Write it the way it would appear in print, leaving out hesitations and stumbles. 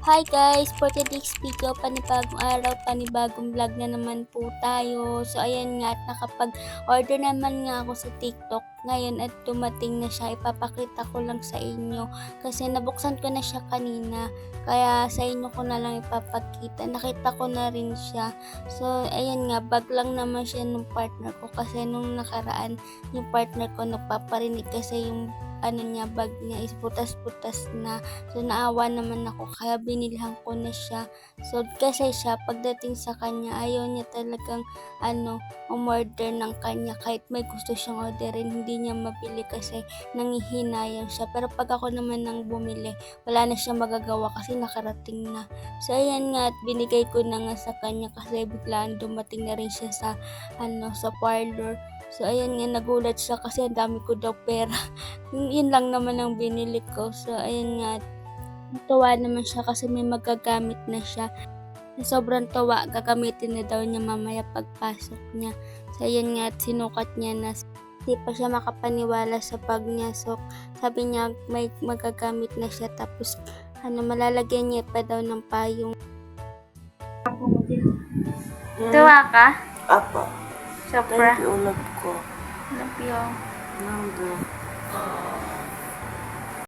Hi guys! For today's video, panibagong araw, panibagong vlog na naman po tayo. So ayan nga, at nakapag-order naman nga ako sa TikTok ngayon at dumating na siya. Ipapakita ko lang sa inyo kasi nabuksan ko na siya kanina. Kaya sa inyo ko na lang ipapakita. Nakita ko na rin siya. So ayan nga, bag lang naman siya nung partner ko kasi nung nakaraan yung partner ko nagpaparinig kasi yung niya, bag niya is butas-butas na. So naawa naman ako kaya binilhan ko na siya. So kasi siya pagdating sa kanya ayaw niya talagang umorder ng kanya kahit may gusto siyang orderin hindi niya mabili kasi nanghihinayang siya. Pero pag ako naman nang bumili wala na siyang magagawa kasi nakarating na. So ayan nga at binigay ko na nga sa kanya kasi biglaan dumating na rin siya sa parlor. So ayan nga nagulat siya kasi ang dami ko daw pera. Yun lang naman ang binili ko. So ayun nga natuwa naman siya kasi may magagamit na siya. Sobrang tuwa, gagamitin na daw niya mamaya pagpasok niya. So ayun nga at sinukat niya na hindi pa siya makapaniwala sa bag niya. So sabi niya may magagamit na siya tapos malalagyan niya pa daw ng payong. Tuwa ka? Apa. Sobra. Thank you, love ko. Love you. Love you.